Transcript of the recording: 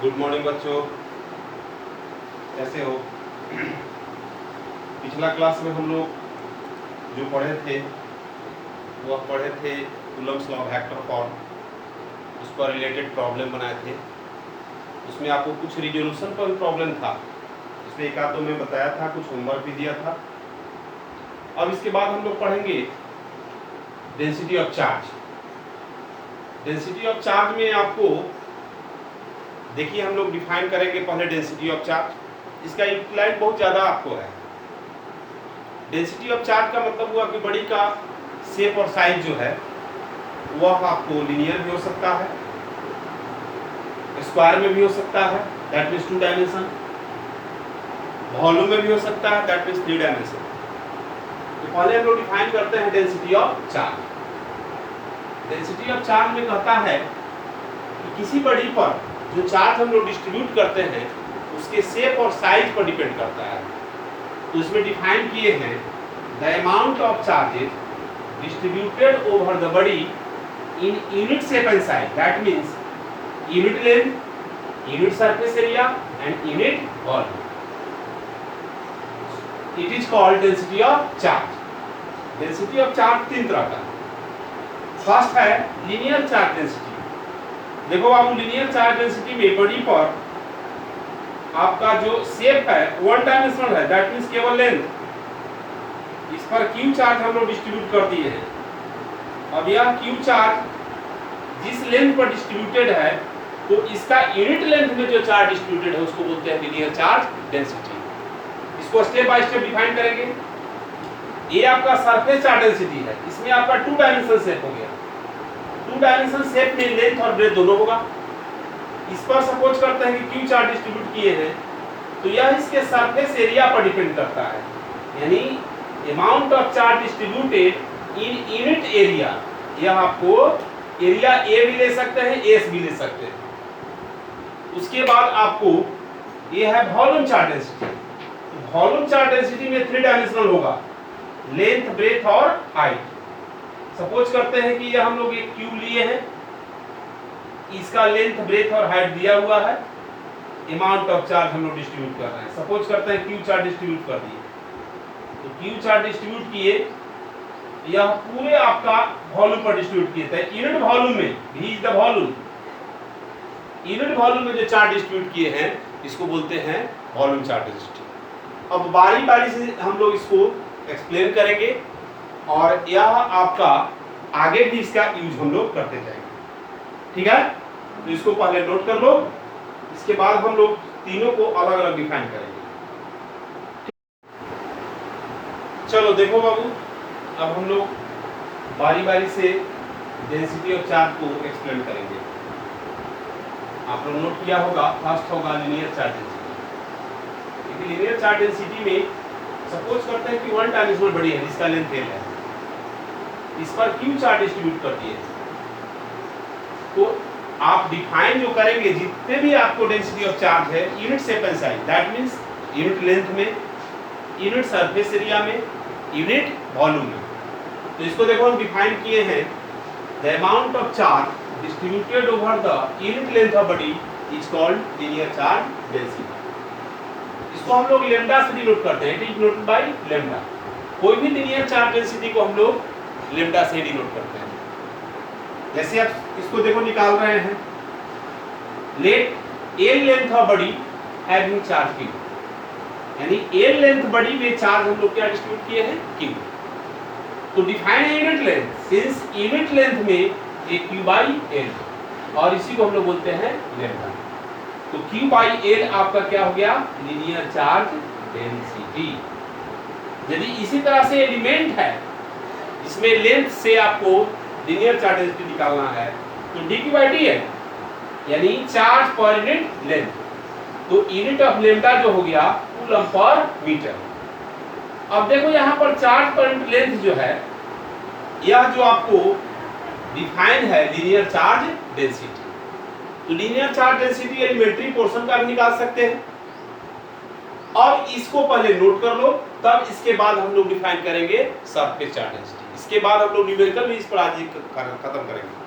Good morning बच्चों, कैसे हो? पिछला क्लास में हम लोग जो पढ़े थे वह पढ़े थे Coulomb's law of vector form, उस पर रिलेटेड प्रॉब्लम बनाए थे। उसमें आपको कुछ रिजोल्यूशन पर प्रॉब्लम था, इसमें एक आध दो में बताया था, कुछ होमवर्क भी दिया था। अब इसके बाद हम लोग पढ़ेंगे density of charge. Density of charge में आपको देखिए हम लोग डिफाइन करेंगे पहले डेंसिटी ऑफ चार्ज। इसका इम्प्लाइड बहुत ज़्यादा आपको है। डेंसिटी ऑफ चार्ज का मतलब हुआ कि बॉडी का शेप और साइज जो है वह आपको लिनियर भी हो सकता है, स्क्वायर में भी हो सकता है, दैट मीन्स 2 डायमेंशन, वॉल्यूम में भी हो सकता है, दैट मीन्स 3 डायमेंशन। तो पहले हम लोग डिफाइन करते हैं density of charge. Density of charge में कहता है कि किसी बॉडी पर जो चार्ज हम लोग डिस्ट्रीब्यूट करते हैं उसके शेप और साइज पर डिपेंड करता है। तो इसमें डिफाइन किए हैं the amount of charges distributed over the body in unit shape and size, that means unit length, unit surface area and unit volume. It is called density of charge. Density of charge 3 तरह का। First है linear charge density. देखो बाबू, linear charge density में body पर आपका जो shape है 1 dimensional है, दैट मींस केवल लेंथ। इस पर क्यू चार्ज हम लोग डिस्ट्रीब्यूट कर दिए हैं। अब यह क्यू चार्ज जिस लेंथ पर डिस्ट्रीब्यूटेड है तो इसका यूनिट लेंथ में जो चार्ज डिस्ट्रीब्यूटेड है उसको बोलते हैं लीनियर चार्ज डेंसिटी। इसको स्टेप बाय स्टेप डिफाइन करेंगे। ये आपका सरफेस चार्ज डेंसिटी है, इसमें आपका 2 डायमेंशनल शेप हो गया। 2 डायमेंशनल शेप में लेंथ और ब्रेथ दोनों होगा। इस पर सपोज करते हैं कि क्यू चार्ज डिस्ट्रीब्यूट किए हैं तो यह इसके सरफेस एरिया पर डिपेंड करता है, यानी amount of charge distributed in unit area. यह आपको एरिया ए भी ले सकते हैं, एस भी ले सकते हैं। उसके बाद आपको यह है volume charge density. Volume charge density में 3 डायमेंशनल होगा, लेंथ, ब्रेथ और हाइट। सपोज करते हैं कि यह हम लोग एक क्यूब लिए हैं, इसका लेंथ, ब्रेथ और हाइट दिया हुआ है, अमाउंट ऑफ चार्ज हम लोग डिस्ट्रीब्यूट कर रहे हैं। सपोज करते हैं क्यू चार्ज डिस्ट्रीब्यूट कर दिए, तो क्यू चार्ज डिस्ट्रीब्यूट किए, यह पूरे आपका वॉल्यूम पर डिस्ट्रीब्यूट किए थे। यूनिट वॉल्यूम में भी is the volume, unit volume में जो चार्ज डिस्ट्रीब्यूट किए हैं इसको बोलते हैं वॉल्यूम चार्ज डेंसिटी। अब बारी बारी से हम लोग इसको एक्सप्लेन करेंगे और यह आपका आगे भी इसका यूज हम लोग करते जाएंगे, ठीक है? तो इसको पहले नोट कर लो, इसके बाद हम लोग तीनों को अलग अलग डिफाइन करेंगे। चलो देखो बाबू, अब हम लोग बारी बारी से डेंसिटी ऑफ चार्ज को एक्सप्लेन करेंगे। आप लोग नोट किया होगा, फर्स्ट होगा linear charge density. Linear charge density में सपोज करते हैं कि 1 डायमेंशनल बॉडी है जिसका लेंथ L है, इस पर क्यू चार्ज डिस्ट्रीब्यूट कर दिए, तो आप डिफाइन जो करेंगे जितने भी आपको डेंसिटी ऑफ चार्ज है unit shape and size, that means unit length में, यूनिट सरफेस एरिया में, यूनिट वॉल्यूम में। तो इसको देखो हम डिफाइन किए हैं the amount of charge distributed over the unit length of body is called linear charge density. इसको हम लोग लैम्डा से डिनोट करते हैं, it is noted by lambda. कोई भी लीनियर चार्ज डेंसिटी को हम लोग लैम्डा से डिनोट करते हैं। जैसे आप इसको देखो निकाल रहे हैं, let L length of body having charge Q, यानी एल लेंथ बॉडी में चार्ज हम लोग क्या डिस्ट्रीब्यूट किए हैं, क्यू। तो define unit length, since unit length में ए क्यू बाई एल, और इसी को हम लोग बोलते हैं लैम्डा। तो क्यू बाई एल आपका क्या हो गया, लीनियर चार्ज डेंसिटी। यदि इसी तरह से एलिमेंट है इसमें लेंथ से आपको लीनियर चार्ज डेंसिटी निकालना है तो डी क्यू बाई डी है, यानी चार्ज पर यूनिट लेंथ। तो यूनिट ऑफ लैम्डा जो हो गया कूलम पर मीटर। अब देखो यहाँ पर चार्ज पर यूनिट लेंथ जो है, यह जो आपको डिफाइन है लीनियर चार्ज डेंसिटी। तो linear charge density elementary portion का भी निकाल सकते हैं। और इसको पहले नोट कर लो, तब इसके बाद हम लोग डिफाइन करेंगे सरफेस चार्ज डेंसिटी। इसके बाद हम लोग न्यूमेरिकल भी इस पर आज खत्म करेंगे।